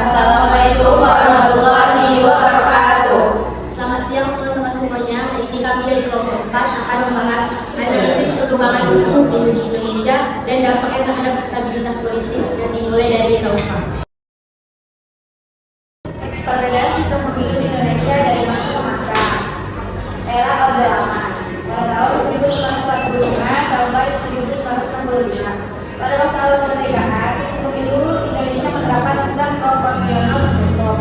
Assalamualaikum warahmatullahi wabarakatuh. Selamat siang teman-teman semuanya. Hari ini kami dari kelompok 4 akan membahas analisis perkembangan sistem pemilu di Indonesia dan dampaknya terhadap stabilitas politik yang dimulai dari Eropa. Perbedaan sistem pemilu di Indonesia dari masa ke masa. Era Orde Lama pada tahun 1945 sampai 1965. Pada masa awal kemerdekaan, sistem pemilu Indonesia menerapkan sistem proporsional tertutup.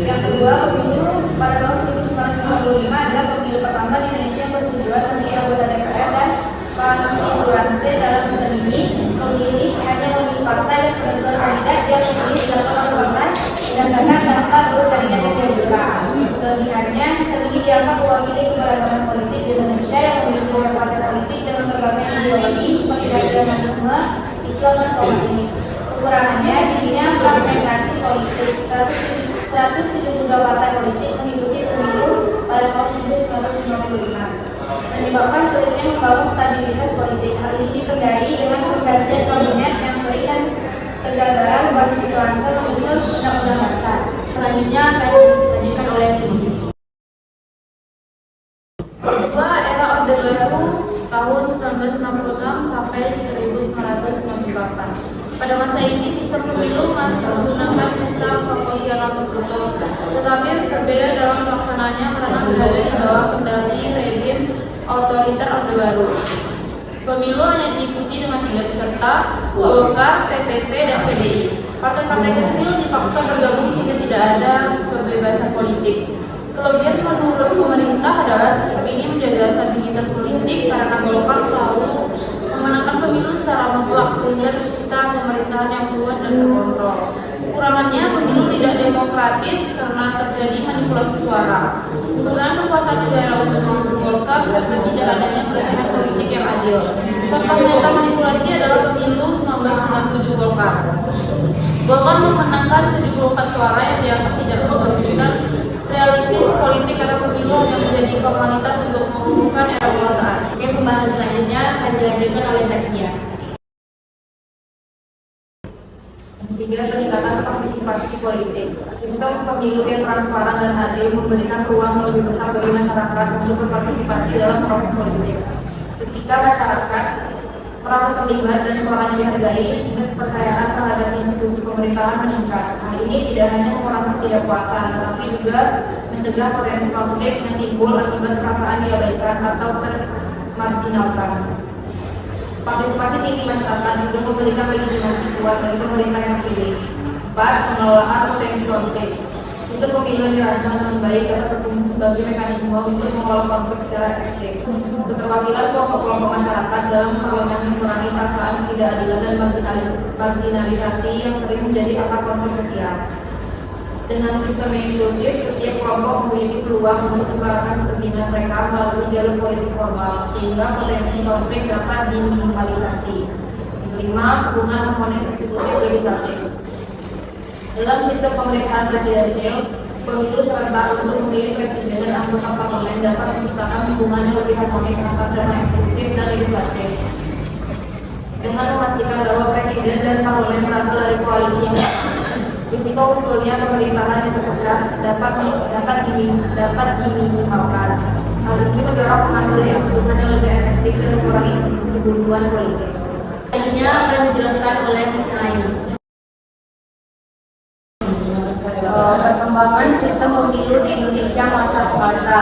Yang kedua, pemilu pada tahun 1955 adalah pemilu pertama di Indonesia yang bertujuan memilih anggota DPR dan konstituante. Dalam sistem ini, pemilih hanya memilih partai dan penentuan kandidat yang memilih dilakukan oleh partai berdasarkan daftar urut kandidat yang diajukan. Kelebihannya, sistem ini dianggap mewakili keberagaman politik di Indonesia yang memiliki banyak partai politik dengan berbagai ideologi seperti nasionalisme, Islam, dan komunis. Kekurangannya, dirinya fragmentasi politik. 172 partai politik mengikuti pemilu pada tahun 1995, menyebabkan sulitnya membangun stabilitas politik. Hal ini ditandai dengan pergantian kabinet yang sering dan kegagalan konstituante menyusun undang-undang dasar. Selanjutnya akan dilanjutkan oleh Cindy. Kedua, era Orde Baru tahun 1966 sampai 1998. Pada masa ini, sistem pemilu masih menggunakan sistem proporsional tertutup, tetapi berbeda dalam pelaksanaannya karena berada di bawah kendali rezim otoriter Orde Baru. Pemilu hanya diikuti dengan 3 peserta, Golkar, PPP, dan PDI. Partai-partai kecil dipaksa bergabung sehingga tidak ada kebebasan politik. Kelebihan menurut pemerintah adalah sistem ini menjaga stabilitas politik karena Golkar selalu memenangkan pemilu secara mutlak sehingga tercipta pemerintahan yang kuat dan terkontrol. Kekurangannya, pemilu tidak demokratis karena terjadi manipulasi suara, penggunaan kekuasaan negara untuk mendukung Golkar, serta tidak adanya pilihan politik yang adil. Contoh nyata manipulasi adalah pemilu 1997 Golkar. Golkar memenangkan 74 suara yang dianggap tidak mencerminkan realitis politik karena pemilu yang menjadi formalitas untuk mengumumkan era kekuasaan. Pembahasan selanjutnya akan dilanjutkan oleh Zakia. 3. Peningkatan partisipasi politik. Sistem pemilu yang transparan dan adil memberikan ruang lebih besar bagi masyarakat untuk berpartisipasi dalam proses politik. Ketika masyarakat merasa terlibat dan suaranya dihargai, tingkat kepercayaan terhadap institusi pemerintahan meningkat. Hal ini tidak hanya mengurangi ketidakpuasan, tetapi juga mencegah potensi konflik yang timbul akibat perasaan diabaikan atau termarginalkan. Partisipasi tinggi masyarakat juga memberikan legitimasi kuat bagi pemerintah yang terpilih. 4. Pengelolaan potensi konflik. Sistem pemilu yang dirancang dengan baik dapat berfungsi sebagai mekanisme untuk mengelola konflik secara efektif. Keterwakilan kelompok-kelompok masyarakat dalam parlemen mengurangi perasaan ketidakadilan dan marginalisasi yang sering menjadi akar konflik sosial. Dengan sistem yang inklusif, setiap kelompok memiliki peluang untuk menyuarakan kepentingan mereka melalui jalur politik formal, sehingga potensi konflik dapat diminimalisasi. 5. Penggunaan komponen eksekutif legislatif. Dalam sistem pemerintahan presidensial, pemilu serentak untuk memilih presiden dan anggota parlemen dapat menciptakan hubungan yang lebih harmonis antara dana eksekutif dan legislatif. Dengan memastikan bahwa presiden dan parlemen berasal dari koalisi, risiko munculnya pemerintahan yang terpecah dapat diminimalkan. Hal ini mendorong pengambilan keputusan yang lebih efektif dan mengurangi kebuntuan politik. Selanjutnya akan dijelaskan oleh Ayu. Perkembangan sistem pemilu di Indonesia masa ke masa.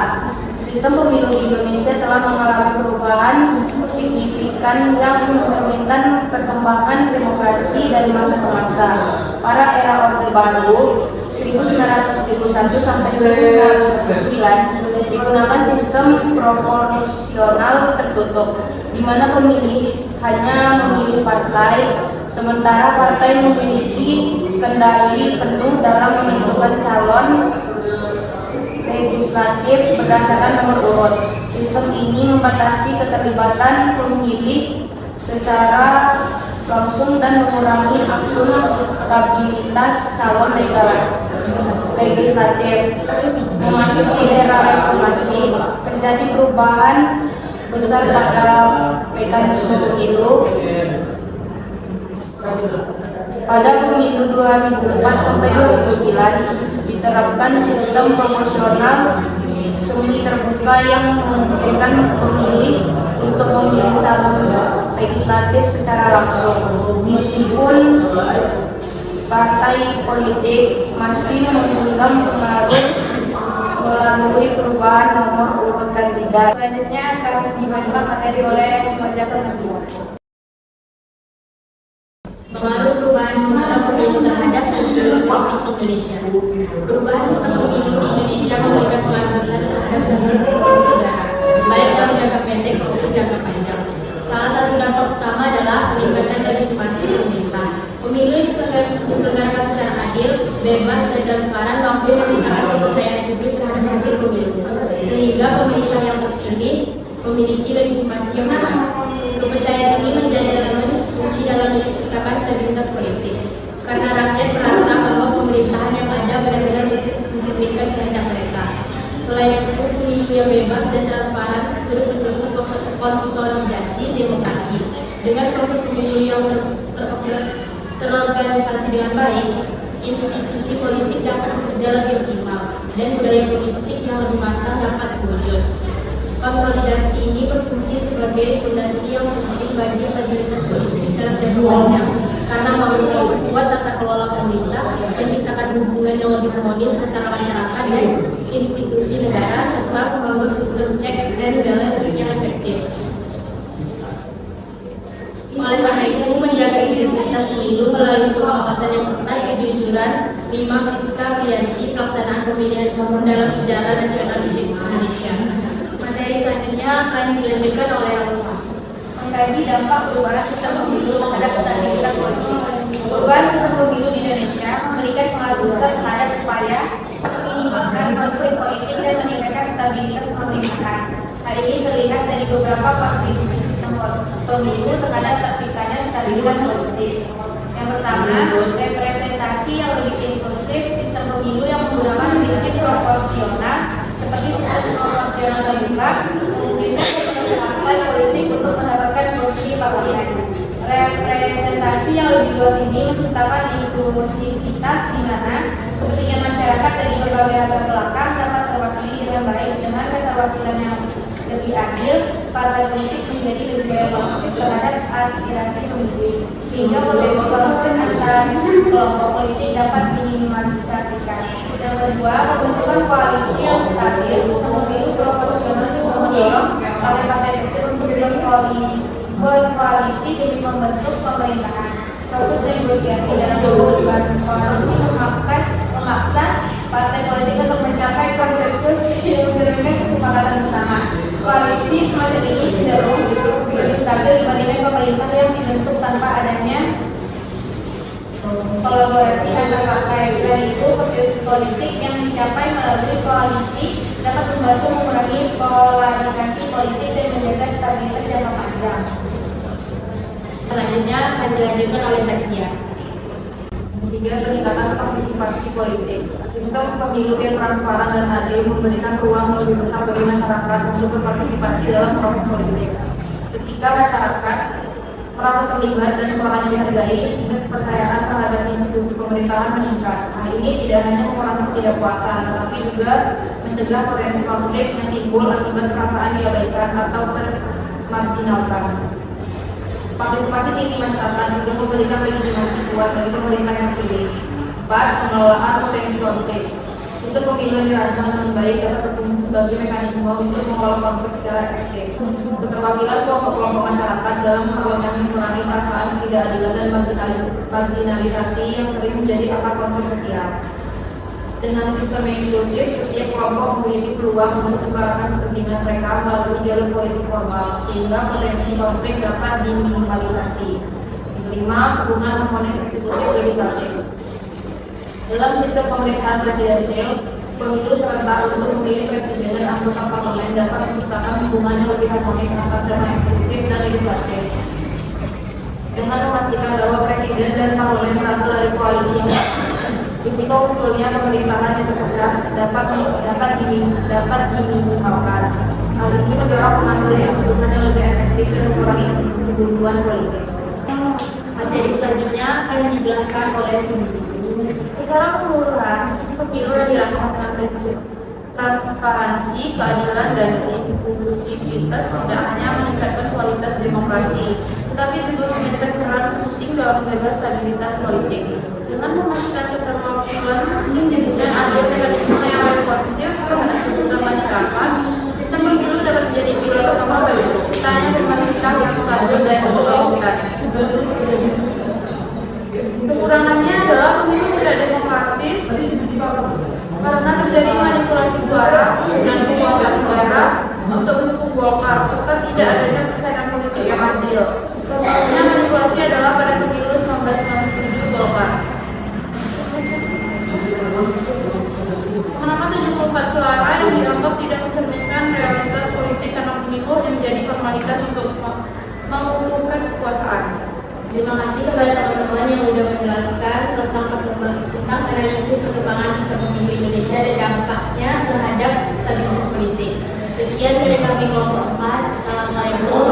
Sistem pemilu di Indonesia telah mengalami perubahan signifikan yang mencerminkan perkembangan demokrasi dari masa ke masa. Pada era Orde Baru 1971 sampai 1999 digunakan sistem proporsional tertutup, di mana pemilih hanya memilih partai, sementara partai memiliki kendali penuh dalam menentukan calon legislatif berdasarkan nomor urut. Sistem ini membatasi keterlibatan pemilih secara langsung dan mengurangi akuntabilitas calon legislatif. Memasuki era reformasi, terjadi perubahan besar pada mekanisme pemilu. Pada pemilu 2004 sampai 2009 diterapkan sistem proporsional semi terbuka yang memungkinkan pemilih untuk memilih calon legislatif secara langsung, meskipun partai politik masih menggenggam pengaruh melalui perubahan nomor urut kandidat. Selanjutnya akan dibacakan materi oleh moderator kedua. Pengaruh perubahan sistem pemilu terhadap stabilitas politik Indonesia. Perubahan sistem pemilu di Indonesia memberikan pengaruh besar terhadap stabilitas politik negara, baik dalam jangka pendek maupun jangka panjang. Salah satu dampak utama adalah peningkatan legitimasi pemerintah. Pemilu diselenggarakan secara adil, bebas, dan transparan mampu menciptakan kepercayaan publik terhadap hasil pemilu, sehingga pemerintah yang terpilih memiliki legitimasi yang kuat. Kepercayaan ini menjadi elemen kunci dalam menciptakan stabilitas politik, karena rakyat merasa bahwa pemerintahan yang ada benar-benar mencerminkan kehendak mereka. Selain itu, pemilu yang bebas dan transparan turut mendukung konsolidasi demokrasi. Dengan proses pemilu yang terorganisasi dengan baik, institusi politik dapat bekerja lebih optimal dan budaya politik yang lebih matang dapat terwujud. Konsolidasi ini berfungsi sebagai fondasi yang penting bagi stabilitas politik dalam jangka panjang, karena mampu memperkuat tata kelola pemerintah, menciptakan hubungan yang lebih harmonis antara masyarakat dan institusi negara, serta membangun sistem checks and balance yang efektif. Oleh karena itu, menjaga integritas pemilu melalui pengawasan yang ketat, kejujuran, 5 fiskal biaji pelaksanaan pemilihan umum dalam sejarah nasional Indonesia. Materi selanjutnya akan dilanjutkan oleh Alfa. Mengkaji dampak perubahan sistem pemilu terhadap stabilitas politik. Perubahan sistem pemilu di Indonesia memberikan pengaruh besar terhadap upaya meminimalkan konflik politik dan meningkatkan stabilitas pemerintahan. Hal ini terlihat dari beberapa kontribusi sistem pemilu terhadap terciptanya stabilitas politik. Yang pertama, representasi yang lebih inklusif. Sistem pemilu yang menggunakan prinsip proporsional seperti sistem proporsional terbuka memungkinkan partai politik untuk mendapatkan kursi parlemen. Representasi yang lebih luas ini menciptakan inklusivitas di mana kepentingan masyarakat dari berbagai latar belakang dapat terwakili dengan baik. Dengan keterwakilan yang lebih adil, partai politik menjadi lebih responsif terhadap aspirasi pemilih, sehingga potensi konflik antar kelompok politik dapat diminimalisasikan. Yang kedua, pembentukan koalisi yang stabil. Sistem pemilu proporsional juga mendorong partai-partai kecil untuk berkoalisi demi membentuk pemerintahan. Proses negosiasi dalam pembentukan koalisi memaksa partai politik untuk mencapai konsensus yang mencerminkan kesepakatan bersama. Koalisi semacam ini cenderung lebih stabil dibandingkan pemerintah yang dibentuk tanpa adanya kolaborasi antar partai. Selain itu, konsensus politik yang dicapai melalui koalisi dapat membantu mengurangi polarisasi politik dan menjaga stabilitas jangka panjang. Selanjutnya akan dilanjutkan oleh Zakia. Ketiga, peningkatan partisipasi politik. Sistem pemilu yang transparan dan adil memberikan ruang lebih besar bagi masyarakat untuk berpartisipasi dalam proses politik. Ketika masyarakat merasa terlibat dan suaranya dihargai, tingkat kepercayaan terhadap institusi pemerintahan meningkat. Hal ini tidak hanya mengurangi ketidakpuasan, tetapi juga mencegah potensi konflik yang timbul akibat perasaan diabaikan atau termarginalkan. Partisipasi tinggi masyarakat juga memberikan legitimasi kuat bagi pemerintah yang terpilih. 4. Pengelolaan potensi konflik. Sistem pemilu yang dirancang dengan baik dapat berfungsi sebagai mekanisme untuk mengelola konflik secara efektif. Keterwakilan kelompok-kelompok masyarakat dalam parlemen mengurangi perasaan ketidakadilan dan marginalisasi yang sering menjadi akar konflik sosial. Dengan sistem yang inklusif, setiap kelompok memiliki peluang untuk menyuarakan kepentingan mereka melalui jalur politik formal, sehingga potensi konflik dapat diminimalisasi. 5. Hubungan harmonis eksekutif legislatif. Dalam sistem pemerintahan presidensial, pemilu serentak untuk memilih presiden dan anggota parlemen dapat menciptakan hubungan yang lebih harmonis antara jabatan eksekutif dan legislatif. Dengan memastikan bahwa presiden dan parlemen berasal dari koalisi yang risiko munculnya pemerintahan yang terpecah dapat diminimalkan. Hal ini mendorong pengambilan keputusan yang lebih efektif dan mengurangi kebuntuan politik. Materi selanjutnya yang dijelaskan oleh Cindy. Secara keseluruhan, sistem pemilu yang dirancang dengan prinsip transparansi, keadilan, dan inklusivitas tidak hanya meningkatkan kualitas demokrasi, tetapi juga memainkan peran penting dalam menjaga stabilitas politik. Dengan memastikan keterwakilan dan adil mekanisme yang responsif terhadap kebutuhan masyarakat, sistem pemilu dapat menjadi pilar utama bagi terciptanya pemerintah yang stabil dan berkelanjutan. Kekurangannya adalah pemilu tidak demokratis karena terjadi manipulasi suara dan kekuasaan negara untuk mendukung Golkar serta tidak adanya persaingan politik yang adil. Contohnya manipulasi adalah pada pemilu 1997 Golkar. Menambah 74 suara yang dianggap tidak mencerminkan realitas politik karena pemilu yang menjadi formalitas untuk mengukuhkan kekuasaan. Terima kasih kepada teman-teman yang sudah menjelaskan tentang analisis perkembangan sistem pemilu Indonesia dan dampaknya terhadap stabilitas politik. Sekian dari kami kelompok 4. Assalamualaikum